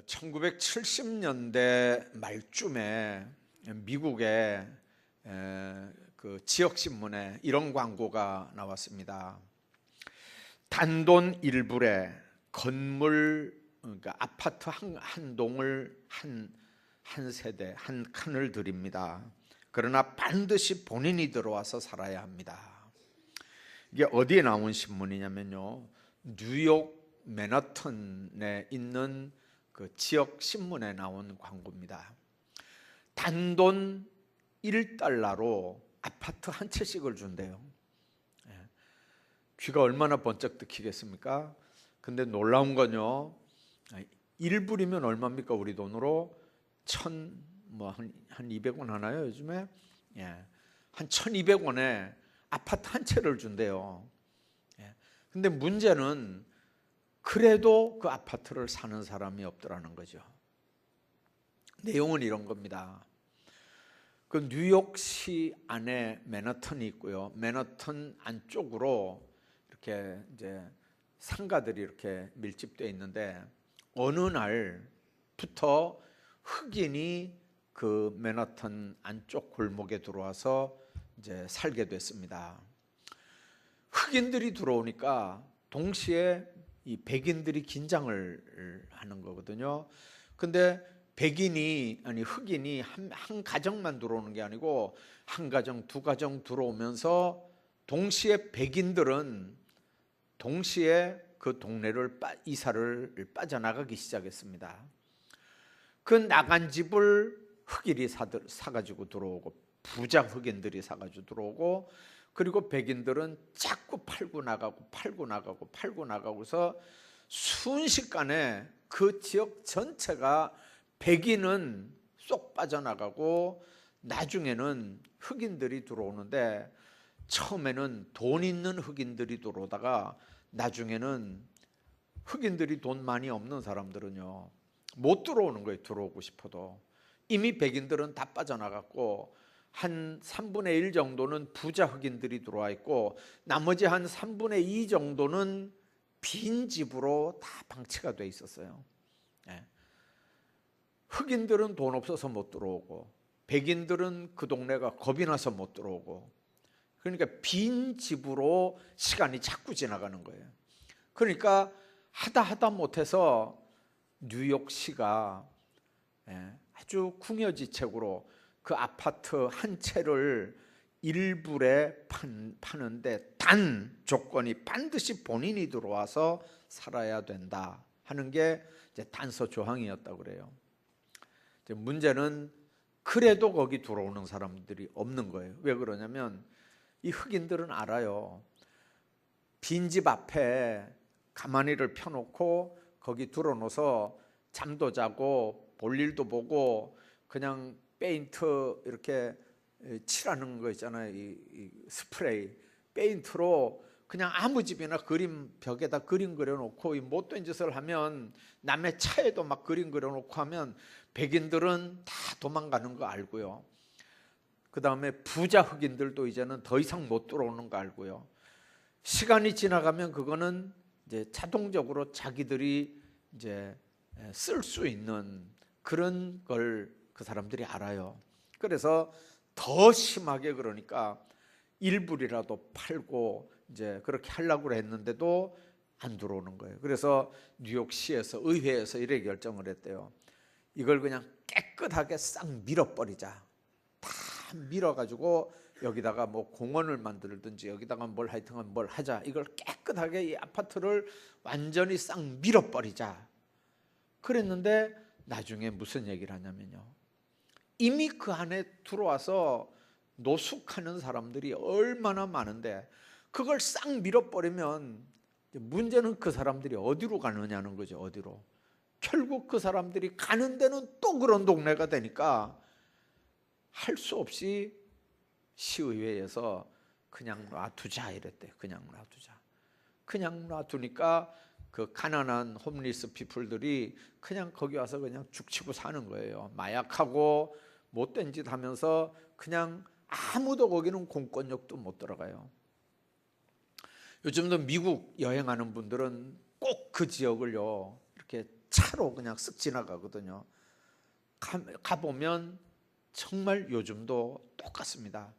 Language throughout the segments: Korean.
1970년대 말쯤에 미국의 그 지역 신문에 이런 광고가 나왔습니다. 단돈 1불에 건물, 그러니까 아파트 한 동을 한 세대 한 칸을 드립니다. 그러나 반드시 본인이 들어와서 살아야 합니다. 이게 어디에 나온 신문이냐면요, 뉴욕 맨하탄에 있는 그 지역 신문에 나온 광고입니다. 단돈 1달러로 아파트 한 채씩을 준대요. 귀가 얼마나 번쩍 뜨이겠습니까? 근데 놀라운 건요, 1불이면 얼마입니까? 우리 돈으로 한 200원 하나요 요즘에? 한 1200원에 아파트 한 채를 준대요. 근데 문제는 그래도 그 아파트를 사는 사람이 없더라는 거죠. 내용은 이런 겁니다. 그 뉴욕시 안에 맨하탄이 있고요. 맨하탄 안쪽으로 이렇게 이제 상가들이 이렇게 밀집되어 있는데, 어느 날부터 흑인이 그 맨하탄 안쪽 골목에 들어와서 이제 살게 됐습니다. 흑인들이 들어오니까 동시에 이 백인들이 긴장을 하는 거거든요. 근데 흑인이 한 가정만 들어오는 게 아니고 한 가정, 두 가정 들어오면서 동시에 백인들은 동시에 그 동네를 이사를 빠져나가기 시작했습니다. 그 나간 집을 흑인이 사가지고 들어오고, 부자 흑인들이 사가지고 들어오고, 그리고 백인들은 자꾸 팔고 나가고서 순식간에 그 지역 전체가 백인은 쏙 빠져나가고, 나중에는 흑인들이 들어오는데, 처음에는 돈 있는 흑인들이 들어오다가 나중에는 흑인들이 돈 많이 없는 사람들은요 못 들어오는 거예요. 들어오고 싶어도. 이미 백인들은 다 빠져나갔고, 한 3분의 1 정도는 부자 흑인들이 들어와 있고, 나머지 한 3분의 2 정도는 빈 집으로 다 방치가 돼 있었어요. 흑인들은 돈 없어서 못 들어오고, 백인들은 그 동네가 겁이 나서 못 들어오고, 그러니까 빈 집으로 시간이 자꾸 지나가는 거예요. 그러니까 하다 못해서 뉴욕시가 아주 궁여지책으로 그 아파트 한 채를 1불에 파는데 단 조건이 반드시 본인이 들어와서 살아야 된다 하는 게 이제 단서 조항이었다고 그래요. 이제 문제는 그래도 거기 들어오는 사람들이 없는 거예요. 왜 그러냐면 이 흑인들은 알아요. 빈집 앞에 가마니를 펴놓고 거기 들어놓아서 잠도 자고 볼일도 보고, 그냥 페인트 이렇게 칠하는 거 있잖아요. 이 스프레이 페인트로 그냥 아무 집이나 벽에다 그림 그려놓고, 이 못된 짓을 하면 남의 차에도 막 그림 그려놓고 하면 백인들은 다 도망가는 거 알고요. 그 다음에 부자 흑인들도 이제는 더 이상 못 들어오는 거 알고요. 시간이 지나가면 그거는 이제 자동적으로 자기들이 이제 쓸 수 있는 그런 걸 그 사람들이 알아요. 그래서 더 심하게, 그러니까 1불이라도 팔고 이제 그렇게 하려고 했는데도 안 들어오는 거예요. 그래서 뉴욕시에서, 의회에서 이렇게 결정을 했대요. 이걸 그냥 깨끗하게 싹 밀어버리자. 다 밀어가지고 여기다가 뭐 공원을 만들든지 여기다가 뭘 하자. 이걸 깨끗하게 이 아파트를 완전히 싹 밀어버리자. 그랬는데 나중에 무슨 얘기를 하냐면요, 이미 그 안에 들어와서 노숙하는 사람들이 얼마나 많은데 그걸 싹 밀어버리면 문제는 그 사람들이 어디로 가느냐는 거죠. 어디로. 결국 그 사람들이 가는 데는 또 그런 동네가 되니까 할 수 없이 시의회에서 그냥 놔두자 이랬대. 그냥 놔두니까 그 가난한 홈리스 피플들이 그냥 거기 와서 그냥 죽치고 사는 거예요. 마약하고 못된 짓 하면서 그냥 아무도 거기는 공권력도 못 들어가요. 요즘도 미국 여행하는 분들은 꼭 그 지역을요 이렇게 잘 차로 그냥 쓱 지나가거든요. 가보면 정말 요즘도 똑같습니다.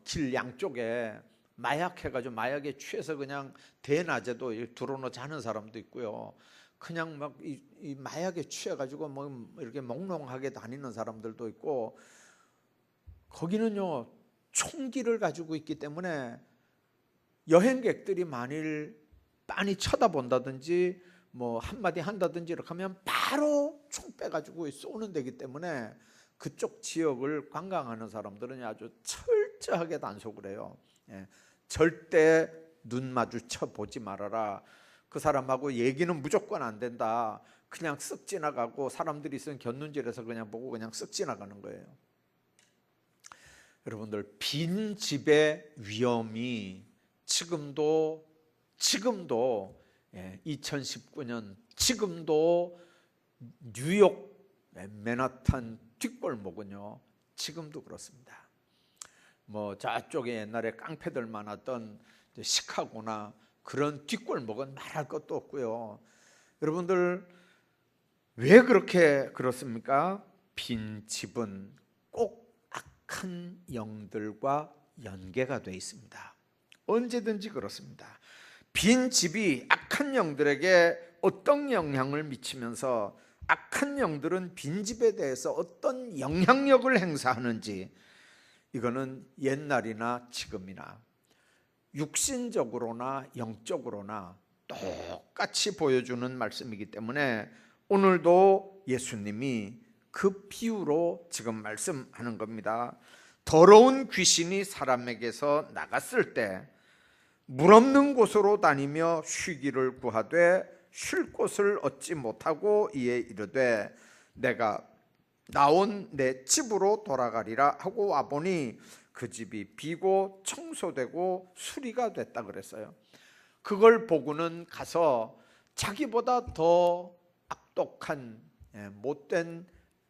길 양쪽에 마약 해가지고 마약에 취해서 그냥 대낮에도 들어놓지 않은 사람도 있고요. 그냥 막 이 마약에 취해가지고 뭐 이렇게 몽롱하게 다니는 사람들도 있고, 거기는요 총기를 가지고 있기 때문에 여행객들이 만일 빤히 쳐다본다든지 뭐 한마디 한다든지 이렇게 하면 바로 총 빼가지고 쏘는 데기 때문에 그쪽 지역을 관광하는 사람들은 아주 철저하게 단속을 해요. 절대 눈 마주쳐 보지 말아라. 그 사람하고 얘기는 무조건 안 된다. 그냥 쓱 지나가고 사람들이 있으면 곁눈질해서 그냥 보고 그냥 쓱 지나가는 거예요. 여러분들, 빈 집의 위험이 지금도 2019년 지금도 뉴욕 맨하탄 뒷골목은요 지금도 그렇습니다. 뭐 저쪽에 옛날에 깡패들 많았던 시카고나 그런 뒷골목은 말할 것도 없고요. 여러분들, 왜 그렇게 그렇습니까? 빈 집은 꼭 악한 영들과 연계가 되어 있습니다. 언제든지 그렇습니다. 빈 집이 악한 영들에게 어떤 영향을 미치면서 악한 영들은 빈 집에 대해서 어떤 영향력을 행사하는지, 이거는 옛날이나 지금이나 육신적으로나 영적으로나 똑같이 보여주는 말씀이기 때문에 오늘도 예수님이 그 비유로 지금 말씀하는 겁니다. 더러운 귀신이 사람에게서 나갔을 때 물 없는 곳으로 다니며 쉬기를 구하되 쉴 곳을 얻지 못하고 이에 이르되 내가 나온 내 집으로 돌아가리라 하고 와보니 그 집이 비고 청소되고 수리가 됐다 그랬어요. 그걸 보고는 가서 자기보다 더 악독한 못된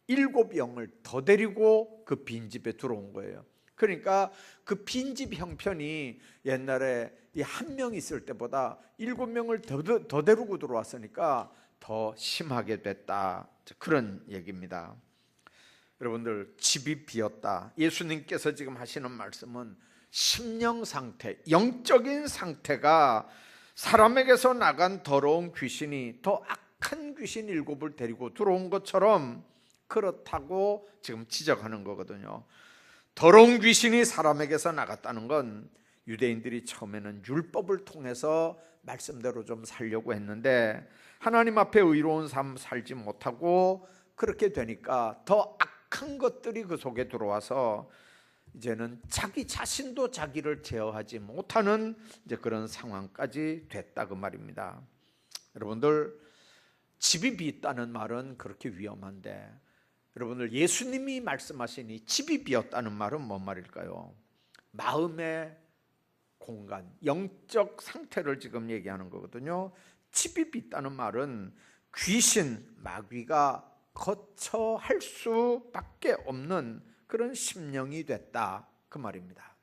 7영을 더 데리고 그 빈집에 들어온 거예요. 그러니까 그 빈집 형편이 옛날에 이 한 명 있을 때보다 7명을 더 데리고 들어왔으니까 더 심하게 됐다, 그런 얘기입니다. 여러분들, 집이 비었다. 예수님께서 지금 하시는 말씀은 심령 상태, 영적인 상태가 사람에게서 나간 더러운 귀신이 더 악한 귀신 7을 데리고 들어온 것처럼 그렇다고 지금 지적하는 거거든요. 더러운 귀신이 사람에게서 나갔다는 건 유대인들이 처음에는 율법을 통해서 말씀대로 좀 살려고 했는데 하나님 앞에 의로운 삶 살지 못하고 그렇게 되니까 더 악한 것들이 그 속에 들어와서 이제는 자기 자신도 자기를 제어하지 못하는 이제 그런 상황까지 됐다, 그 말입니다. 여러분들, 집이 비었다는 말은 그렇게 위험한데, 여러분들, 예수님이 말씀하신 이 집이 비었다는 말은 뭔 말일까요? 마음의 공간, 영적 상태를 지금 얘기하는 거거든요. 집이 비었다는 말은 귀신, 마귀가 거처할 수밖에 없는 그런 심령이 됐다, 그 말입니다.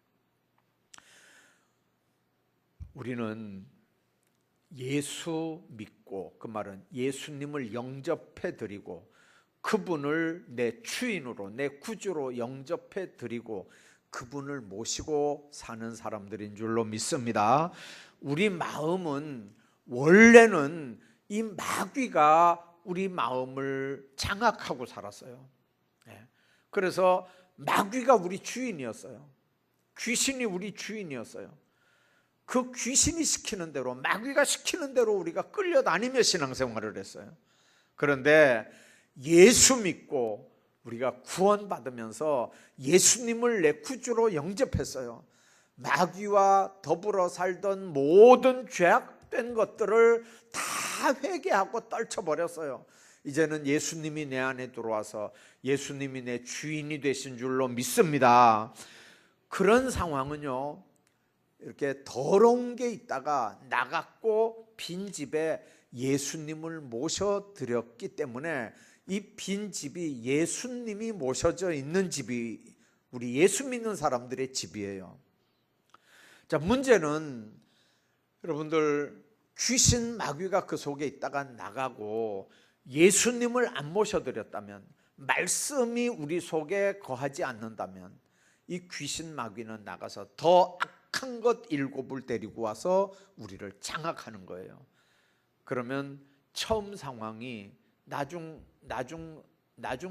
우리는 예수 믿고, 그 말은 예수님을 영접해 드리고 그분을 내 주인으로, 내 구주로 영접해 드리고 그분을 모시고 사는 사람들인 줄로 믿습니다. 우리 마음은 원래는 이 마귀가 우리 마음을 장악하고 살았어요. 그래서 마귀가 우리 주인이었어요. 귀신이 우리 주인이었어요. 그 귀신이 시키는 대로, 마귀가 시키는 대로 우리가 끌려다니며 신앙생활을 했어요. 그런데 예수 믿고 우리가 구원받으면서 예수님을 내 구주로 영접했어요. 마귀와 더불어 살던 모든 죄악된 것들을 다 회개하고 떨쳐버렸어요. 이제는 예수님이 내 안에 들어와서 예수님이 내 주인이 되신 줄로 믿습니다. 그런 상황은요, 이렇게 더러운 게 있다가 나갔고 빈 집에 예수님을 모셔드렸기 때문에 이 빈 집이 예수님이 모셔져 있는 집이 우리 예수 믿는 사람들의 집이에요. 자, 문제는 여러분들, 귀신 마귀가 그 속에 있다가 나가고 예수님을 안 모셔드렸다면, 말씀이 우리 속에 거하지 않는다면 이 귀신 마귀는 나가서 더 악한 것 7을 데리고 와서 우리를 장악하는 거예요. 그러면 처음 상황이 나중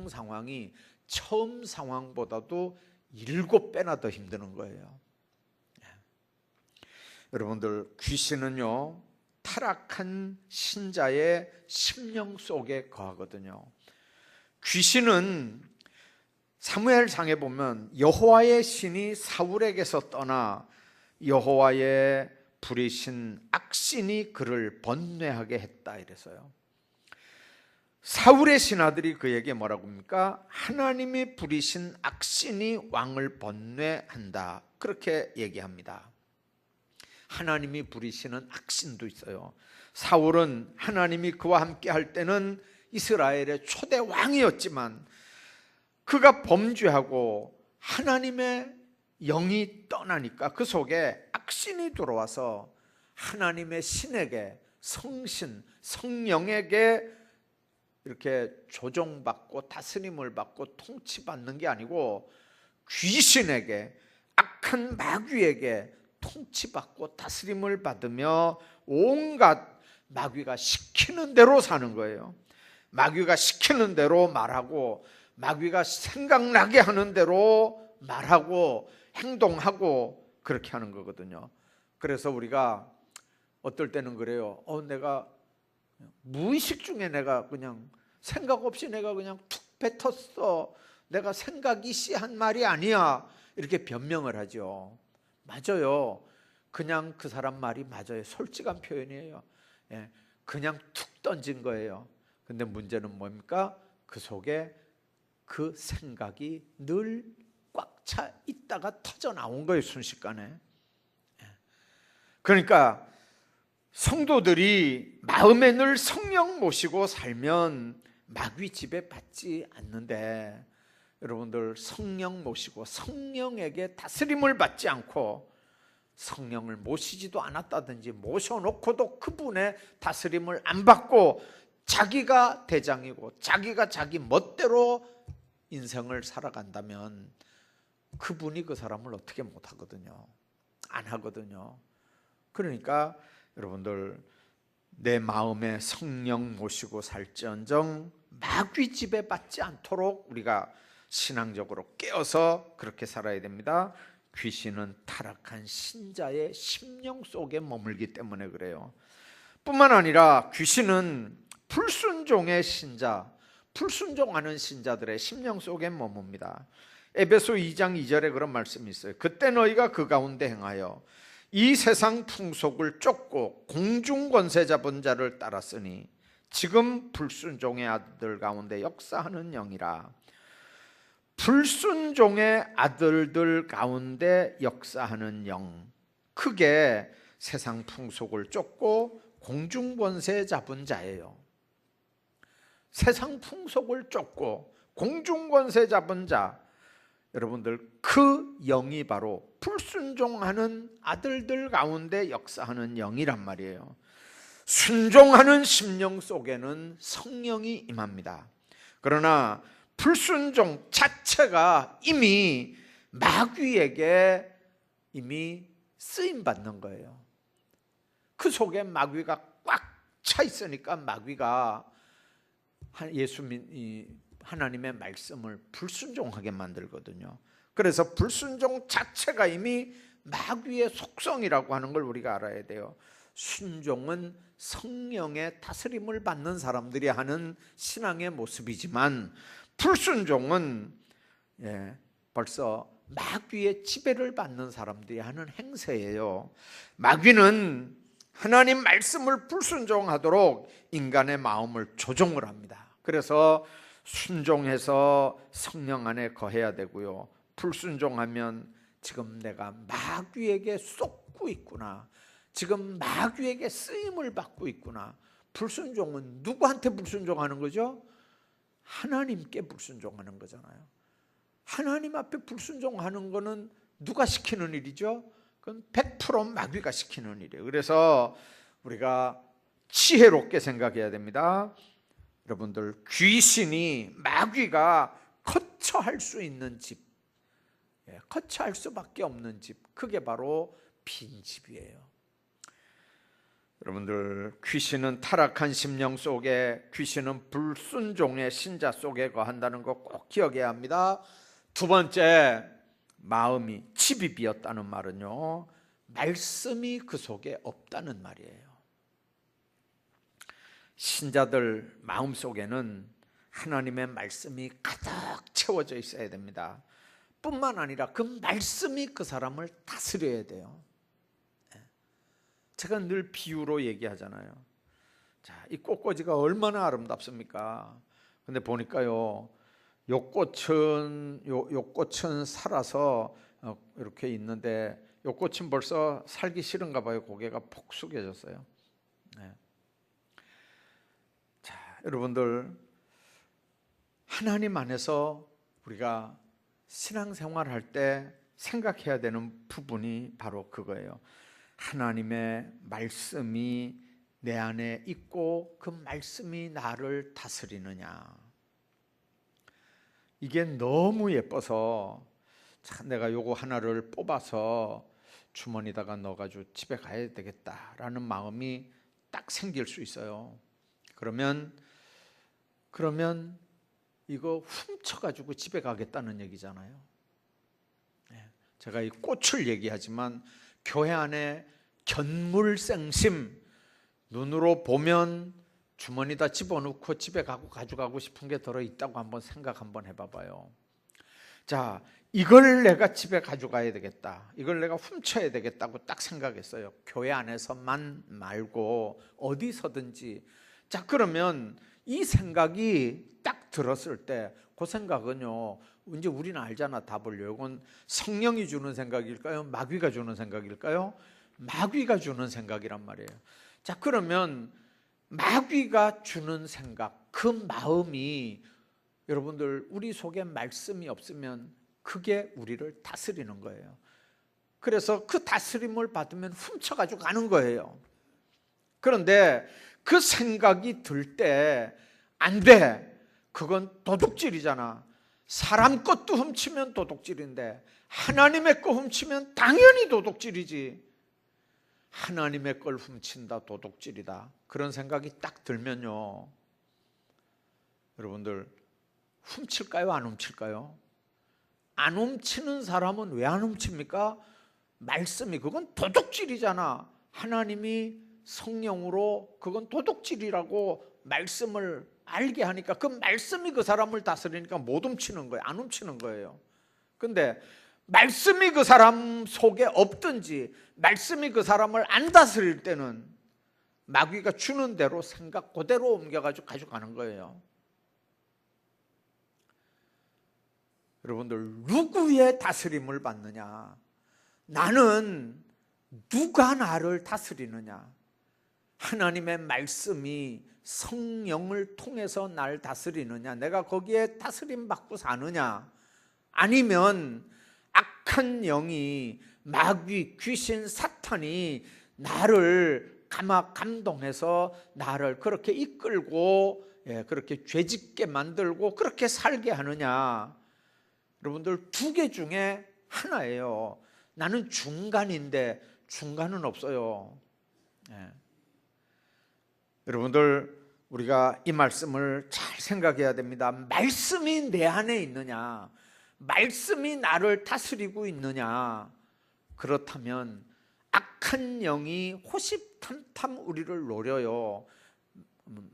상황이 처음 상황보다도 7배나 더 힘드는 거예요. 여러분들, 귀신은요 타락한 신자의 심령 속에 거하거든요. 귀신은 사무엘상에 보면 여호와의 신이 사울에게서 떠나 여호와의 부리신 악신이 그를 번뇌하게 했다 이래서요. 사울의 신하들이 그에게 뭐라고 합니까? 하나님이 부리신 악신이 왕을 번뇌한다, 그렇게 얘기합니다. 하나님이 부리시는 악신도 있어요. 사울은 하나님이 그와 함께 할 때는 이스라엘의 초대 왕이었지만 그가 범죄하고 하나님의 영이 떠나니까 그 속에 악신이 들어와서 하나님의 신에게, 성신, 성령에게 이렇게 조종받고 다스림을 받고 통치받는 게 아니고 귀신에게, 악한 마귀에게 통치받고 다스림을 받으며 온갖 마귀가 시키는 대로 사는 거예요. 마귀가 시키는 대로 말하고, 마귀가 생각나게 하는 대로 말하고 행동하고 그렇게 하는 거거든요. 그래서 우리가 어떨 때는 그래요. 내가 무의식 중에 내가 그냥 생각 없이 내가 그냥 툭 뱉었어. 내가 생각이 씨한 말이 아니야. 이렇게 변명을 하죠. 맞아요. 그냥 그 사람 말이 맞아요. 솔직한 표현이에요. 그냥 툭 던진 거예요. 근데 문제는 뭡니까? 그 속에 그 생각이 늘 꽉 차 있다가 터져 나온 거예요, 순식간에. 그러니까 성도들이 마음에 늘 성령 모시고 살면 마귀 지배받지 않는데, 여러분들 성령 모시고 성령에게 다스림을 받지 않고 성령을 모시지도 않았다든지 모셔놓고도 그분의 다스림을 안 받고 자기가 대장이고 자기가 자기 멋대로 인생을 살아간다면 그분이 그 사람을 어떻게 못하거든요. 안 하거든요. 그러니까 여러분들, 내 마음에 성령 모시고 살지언정 마귀 지배받지 않도록 우리가 신앙적으로 깨어서 그렇게 살아야 됩니다. 귀신은 타락한 신자의 심령 속에 머물기 때문에 그래요. 뿐만 아니라 귀신은 불순종의 신자, 불순종하는 신자들의 심령 속에 머뭅니다. 에베소 2장 2절에 그런 말씀이 있어요. 그때 너희가 그 가운데 행하여 이 세상 풍속을 쫓고 공중 권세 잡은 자를 따랐으니 지금 불순종의 아들 가운데 역사하는 영이라. 불순종의 아들들 가운데 역사하는 영, 크게 세상 풍속을 쫓고 공중 권세 잡은 자예요. 세상 풍속을 쫓고 공중 권세 잡은 자, 여러분들, 그 영이 바로 불순종하는 아들들 가운데 역사하는 영이란 말이에요. 순종하는 심령 속에는 성령이 임합니다. 그러나 불순종 자체가 이미 마귀에게 이미 쓰임받는 거예요. 그 속에 마귀가 꽉 차 있으니까 마귀가 하나님의 말씀을 불순종하게 만들거든요. 그래서 불순종 자체가 이미 마귀의 속성이라고 하는 걸 우리가 알아야 돼요. 순종은 성령의 다스림을 받는 사람들이 하는 신앙의 모습이지만 불순종은 벌써 마귀의 지배를 받는 사람들이 하는 행세예요. 마귀는 하나님 말씀을 불순종하도록 인간의 마음을 조종을 합니다. 그래서 순종해서 성령 안에 거해야 되고요. 불순종하면 지금 내가 마귀에게 쏟고 있구나, 지금 마귀에게 쓰임을 받고 있구나. 불순종은 누구한테 불순종하는 거죠? 하나님께 불순종하는 거잖아요. 하나님 앞에 불순종하는 거는 누가 시키는 일이죠? 그건 100% 마귀가 시키는 일이에요. 그래서 우리가 지혜롭게 생각해야 됩니다. 여러분들, 귀신이, 마귀가 거처할 수 있는 집, 거처할 수밖에 없는 집, 그게 바로 빈집이에요. 여러분들, 귀신은 타락한 심령 속에, 귀신은 불순종의 신자 속에 거한다는 거 꼭 기억해야 합니다. 두 번째, 마음이 집이 비었다는 말은요, 말씀이 그 속에 없다는 말이에요. 신자들 마음 속에는 하나님의 말씀이 가득 채워져 있어야 됩니다. 뿐만 아니라 그 말씀이 그 사람을 다스려야 돼요. 제가 늘 비유로 얘기하잖아요. 자, 이 꽃꽂이가 얼마나 아름답습니까? 근데 보니까요, 요 꽃은 살아서 이렇게 있는데, 요 꽃은 벌써 살기 싫은가 봐요. 고개가 폭 숙여졌어요. 네. 자, 여러분들, 하나님 안에서 우리가 신앙생활할 때 생각해야 되는 부분이 바로 그거예요. 하나님의 말씀이 내 안에 있고 그 말씀이 나를 다스리느냐. 이게 너무 예뻐서 내가 요거 하나를 뽑아서 주머니다가 넣어가지고 집에 가야 되겠다라는 마음이 딱 생길 수 있어요. 그러면 이거 훔쳐가지고 집에 가겠다는 얘기잖아요. 제가 이 꽃을 얘기하지만 교회 안에 견물생심, 눈으로 보면 주머니다 집어넣고 집에 가져가고 싶은 게 들어있다고 한번 생각 한번 해봐봐요. 자, 이걸 내가 집에 가져가야 되겠다, 이걸 내가 훔쳐야 되겠다고 딱 생각했어요. 교회 안에서만 말고 어디서든지. 자, 그러면 이 생각이 딱 들었을 때 그 생각은요, 이제 우리는 알잖아, 답을요. 이건 성령이 주는 생각일까요? 마귀가 주는 생각일까요? 마귀가 주는 생각이란 말이에요. 자, 그러면 마귀가 주는 생각, 그 마음이, 여러분들, 우리 속에 말씀이 없으면 그게 우리를 다스리는 거예요. 그래서 그 다스림을 받으면 훔쳐가지고 가는 거예요. 그런데 그 생각이 들 때 안 돼. 그건 도둑질이잖아. 사람 것도 훔치면 도둑질인데 하나님의 거 훔치면 당연히 도둑질이지. 하나님의 걸 훔친다, 도둑질이다, 그런 생각이 딱 들면요, 여러분들, 훔칠까요? 안 훔칠까요? 안 훔치는 사람은 왜 안 훔칩니까? 말씀이, 그건 도둑질이잖아. 하나님이 성령으로 그건 도둑질이라고 말씀을 알게 하니까 그 말씀이 그 사람을 다스리니까 못 훔치는 거예요. 안 훔치는 거예요. 근데 말씀이 그 사람 속에 없든지 말씀이 그 사람을 안 다스릴 때는 마귀가 주는 대로 생각 그대로 옮겨가지고 가져가는 거예요. 여러분들, 누구의 다스림을 받느냐? 나는 누가 나를 다스리느냐? 하나님의 말씀이 성령을 통해서 날 다스리느냐? 내가 거기에 다스림 받고 사느냐? 아니면 악한 영이, 마귀, 귀신, 사탄이 나를 감동해서 나를 그렇게 이끌고 그렇게 죄짓게 만들고 그렇게 살게 하느냐? 여러분들, 두 개 중에 하나예요. 나는 중간인데 중간은 없어요. 여러분들, 우리가 이 말씀을 잘 생각해야 됩니다. 말씀이 내 안에 있느냐? 말씀이 나를 다스리고 있느냐? 그렇다면 악한 영이 호시탐탐 우리를 노려요.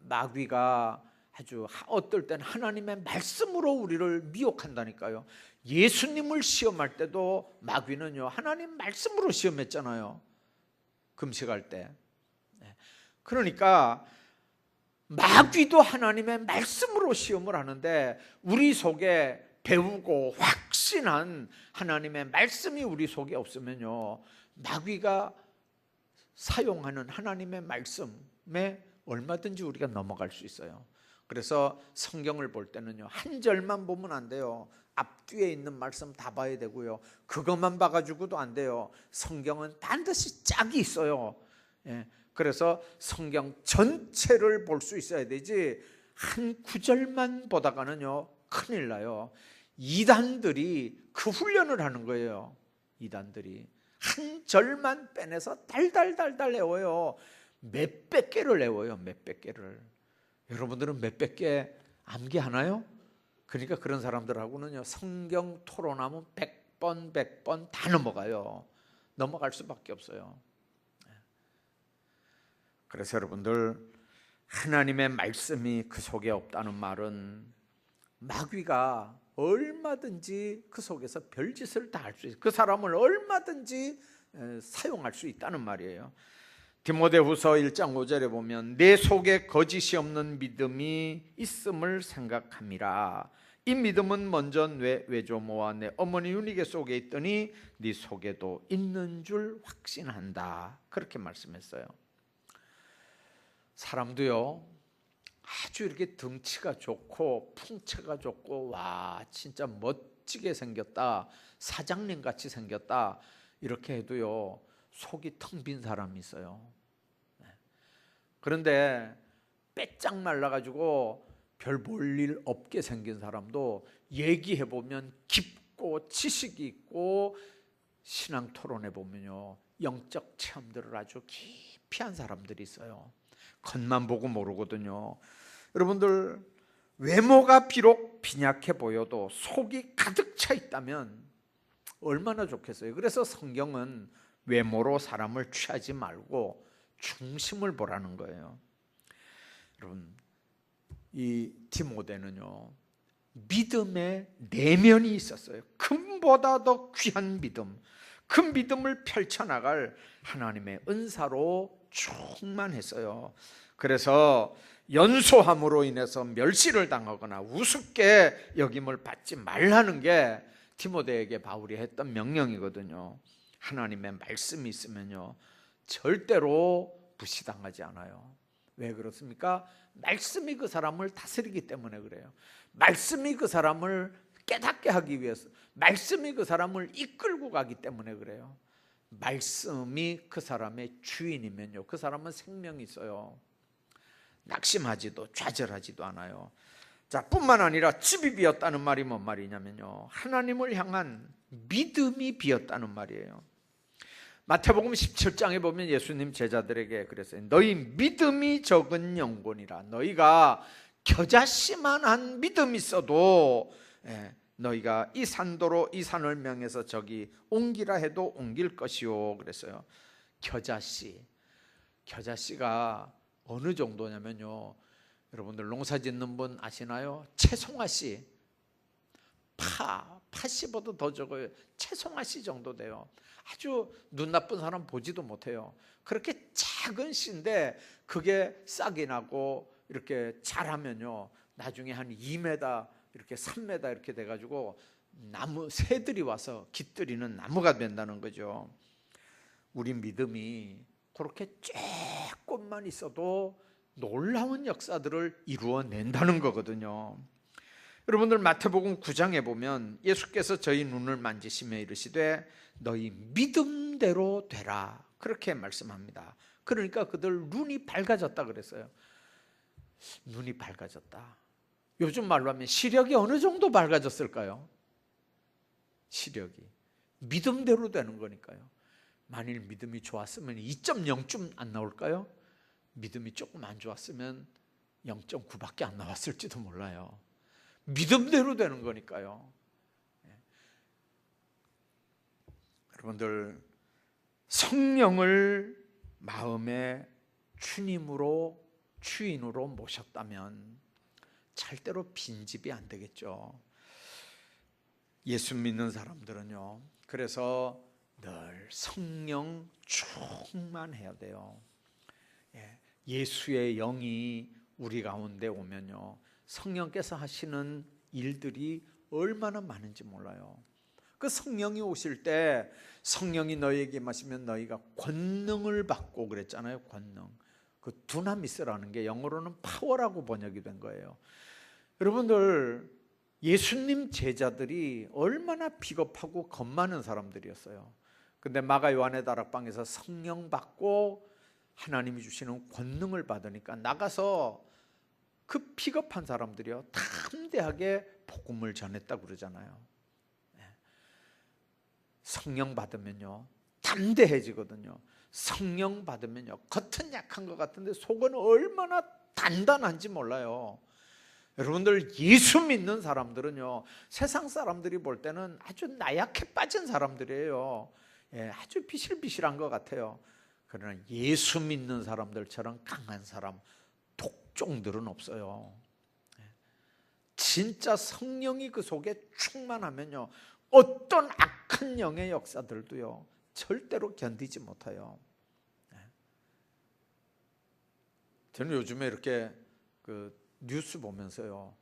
마귀가 아주 어떨 땐 하나님의 말씀으로 우리를 미혹한다니까요. 예수님을 시험할 때도 마귀는요, 하나님 말씀으로 시험했잖아요. 금식할 때. 그러니까 마귀도 하나님의 말씀으로 시험을 하는데, 우리 속에 배우고 확신한 하나님의 말씀이 우리 속에 없으면요, 마귀가 사용하는 하나님의 말씀에 얼마든지 우리가 넘어갈 수 있어요. 그래서 성경을 볼 때는요, 한 절만 보면 안 돼요. 앞뒤에 있는 말씀 다 봐야 되고요. 그것만 봐가지고도 안 돼요. 성경은 반드시 짝이 있어요. 그래서 성경 전체를 볼 수 있어야 되지 한 구절만 보다가는요 큰일 나요. 이단들이 그 훈련을 하는 거예요. 이단들이 한 절만 빼내서 달달달달 외워요. 몇백 개를 외워요. 몇백 개를. 여러분들은 몇백 개 암기하나요? 그러니까 그런 사람들하고는요 성경 토론하면 100번 100번 다 넘어가요. 넘어갈 수밖에 없어요. 그래서 여러분들, 하나님의 말씀이 그 속에 없다는 말은 마귀가 얼마든지 그 속에서 별짓을 다 할 수 있어요. 그 사람을 얼마든지 사용할 수 있다는 말이에요. 디모데후서 1장 5절에 보면 내 속에 거짓이 없는 믿음이 있음을 생각함이라. 이 믿음은 먼저 내 외조모와 내 어머니 윤희계 속에 있더니 네 속에도 있는 줄 확신한다. 그렇게 말씀했어요. 사람도요 아주 이렇게 덩치가 좋고 풍채가 좋고 와 진짜 멋지게 생겼다, 사장님 같이 생겼다 이렇게 해도요 속이 텅 빈 사람이 있어요. 그런데 빼짝 말라가지고 별 볼 일 없게 생긴 사람도 얘기해보면 깊고 지식이 있고 신앙 토론해보면요 영적 체험들을 아주 깊이 한 사람들이 있어요. 겉만 보고 모르거든요. 여러분들, 외모가 비록 빈약해 보여도 속이 가득 차 있다면 얼마나 좋겠어요. 그래서 성경은 외모로 사람을 취하지 말고 중심을 보라는 거예요. 여러분, 이 디모데는요 믿음의 내면이 있었어요. 금보다 더 귀한 믿음, 그 믿음을 펼쳐나갈 하나님의 은사로 충만했어요. 그래서 연소함으로 인해서 멸시를 당하거나 우습게 여김을 받지 말라는 게 디모데에게 바울이 했던 명령이거든요. 하나님의 말씀이 있으면요 절대로 무시당하지 않아요. 왜 그렇습니까? 말씀이 그 사람을 다스리기 때문에 그래요. 말씀이 그 사람을 깨닫게 하기 위해서, 말씀이 그 사람을 이끌고 가기 때문에 그래요. 말씀이 그 사람의 주인이면요 그 사람은 생명이 있어요. 낙심하지도 좌절하지도 않아요. 자, 뿐만 아니라 집이 비었다는 말이 뭔 말이냐면요 하나님을 향한 믿음이 비었다는 말이에요. 마태복음 17장에 보면 예수님 제자들에게 그랬어요. 너희 믿음이 적은 영혼이라. 너희가 겨자씨만한 믿음이 있어도 너희가 이 산도로 이 산을 명해서 저기 옮기라 해도 옮길 것이요 그랬어요. 겨자씨가 어느 정도냐면요 여러분들 농사 짓는 분 아시나요? 채송아씨, 파씨보다 더 적어요. 채송아씨 정도 돼요. 아주 눈 나쁜 사람 보지도 못해요. 그렇게 작은 씨인데 그게 싹이 나고 이렇게 자라면요 나중에 한 2m 이렇게 3m 이렇게 돼가지고 나무 새들이 와서 깃들이는 나무가 된다는 거죠. 우리 믿음이 그렇게 조금만 있어도 놀라운 역사들을 이루어낸다는 거거든요. 여러분들 마태복음 9장에 보면 예수께서 저희 눈을 만지시며 이르시되 너희 믿음대로 되라 그렇게 말씀합니다. 그러니까 그들 눈이 밝아졌다 그랬어요. 눈이 밝아졌다. 요즘 말로 하면 시력이 어느 정도 밝아졌을까요? 시력이 믿음대로 되는 거니까요. 만일 믿음이 좋았으면 2.0쯤 안 나올까요? 믿음이 조금 안 좋았으면 0.9밖에 안 나왔을지도 몰라요. 믿음대로 되는 거니까요. 여러분들, 성령을 마음의 주님으로 주인으로 모셨다면 절대로 빈집이 안 되겠죠. 예수 믿는 사람들은요 그래서 늘 성령 충만해야 돼요. 예수의 영이 우리 가운데 오면요 성령께서 하시는 일들이 얼마나 많은지 몰라요. 그 성령이 오실 때 성령이 너희에게 임하시면 너희가 권능을 받고 그랬잖아요. 권능. 그 두나미스라는 게 영어로는 파워라고 번역이 된 거예요. 여러분들, 예수님 제자들이 얼마나 비겁하고 겁 많은 사람들이었어요. 근데 마가 요한의 다락방에서 성령 받고 하나님이 주시는 권능을 받으니까 나가서 그 비겁한 사람들이요 담대하게 복음을 전했다고 그러잖아요. 성령 받으면요 담대해지거든요. 성령 받으면요 겉은 약한 것 같은데 속은 얼마나 단단한지 몰라요. 여러분들 예수 믿는 사람들은요 세상 사람들이 볼 때는 아주 나약해 빠진 사람들이에요. 아주 비실비실한 것 같아요. 그러나 예수 믿는 사람들처럼 강한 사람, 독종들은 없어요. 진짜 성령이 그 속에 충만하면요 어떤 악한 영의 역사들도요 절대로 견디지 못해요. 저는 요즘에 이렇게 그 뉴스 보면서요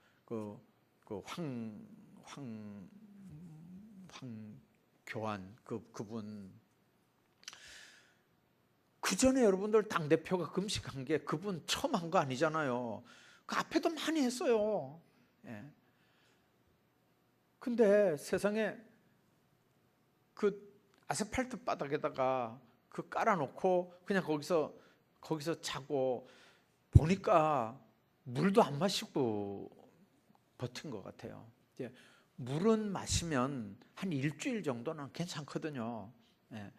황교안 그분 그 전에 여러분들 당대표가 금식한 게 그분 처음 한 거 아니잖아요. 그 앞에도 많이 했어요. 근데 세상에 그 아스팔트 바닥에다가 그 깔아놓고 그냥 거기서 자고 보니까 물도 안 마시고 버틴 것 같아요. 물은 마시면 한 일주일 정도는 괜찮거든요.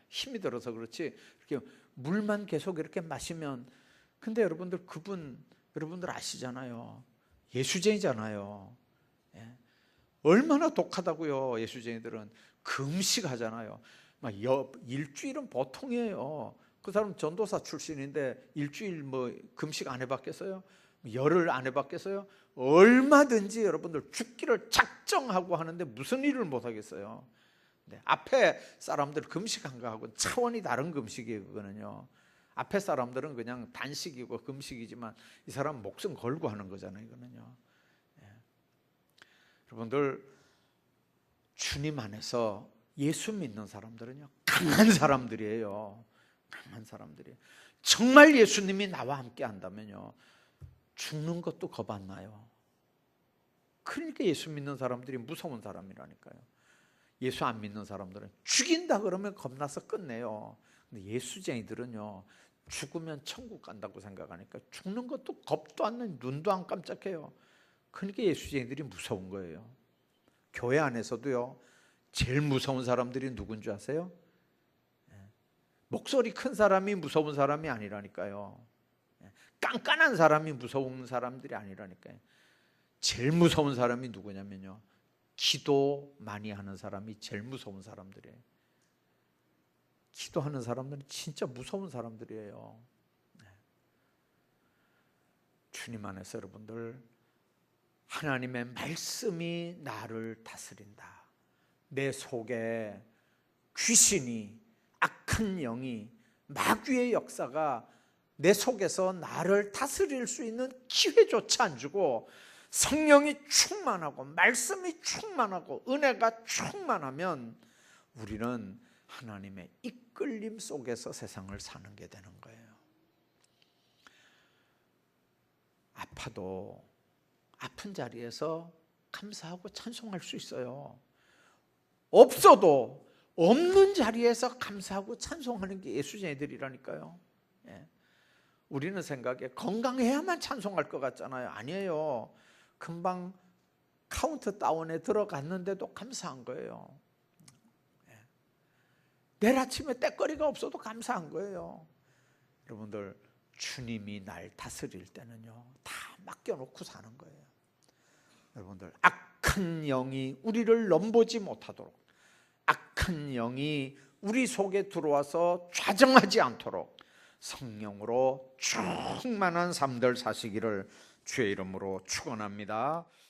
힘이 들어서 그렇지 이렇게 물만 계속 이렇게 마시면. 근데 여러분들 그분 여러분들 아시잖아요. 예수쟁이잖아요. 얼마나 독하다고요. 예수쟁이들은 금식하잖아요. 막 일주일은 보통이에요. 그 사람 전도사 출신인데 일주일 뭐 금식 안 해봤겠어요? 열흘 안 해봤겠어요? 얼마든지 여러분들 죽기를 작정하고 하는데 무슨 일을 못 하겠어요. 앞에 사람들 금식한 거하고 차원이 다른 금식이에요. 그거는요. 앞에 사람들은 그냥 단식이고 금식이지만 이 사람 목숨 걸고 하는 거잖아요. 이거는요. 여러분들 주님 안에서 예수 믿는 사람들은요 강한 사람들이에요. 강한 사람들이에요. 정말 예수님이 나와 함께 한다면요 죽는 것도 겁 안 나요. 그러니까 예수 믿는 사람들이 무서운 사람이라니까요. 예수 안 믿는 사람들은 죽인다 그러면 겁나서 끝내요. 근데 예수쟁이들은요 죽으면 천국 간다고 생각하니까 죽는 것도 겁도 안 나요. 눈도 안 깜짝해요. 그러니까 예수쟁이들이 무서운 거예요. 교회 안에서도요 제일 무서운 사람들이 누군 줄 아세요? 목소리 큰 사람이 무서운 사람이 아니라니까요. 깐깐한 사람이 무서운 사람들이 아니라니까요. 제일 무서운 사람이 누구냐면요 기도 많이 하는 사람이 제일 무서운 사람들이에요. 기도하는 사람들은 진짜 무서운 사람들이에요. 주님 안에서 여러분들 하나님의 말씀이 나를 다스린다. 내 속에 귀신이 악한 영이 마귀의 역사가 내 속에서 나를 다스릴 수 있는 기회조차 안 주고 성령이 충만하고 말씀이 충만하고 은혜가 충만하면 우리는 하나님의 이끌림 속에서 세상을 사는 게 되는 거예요. 아파도 아픈 자리에서 감사하고 찬송할 수 있어요. 없어도 없는 자리에서 감사하고 찬송하는 게 예수쟁이들이라니까요. 우리는 생각에 건강해야만 찬송할 것 같잖아요. 아니에요. 금방 카운트다운에 들어갔는데도 감사한 거예요. 내일 아침에 때거리가 없어도 감사한 거예요. 여러분들 주님이 날 다스릴 때는요 다 맡겨놓고 사는 거예요. 여러분들 악한 영이 우리를 넘보지 못하도록, 악한 영이 우리 속에 들어와서 좌정하지 않도록 성령으로 충만한 삶들 사시기를 주의 이름으로 축원합니다.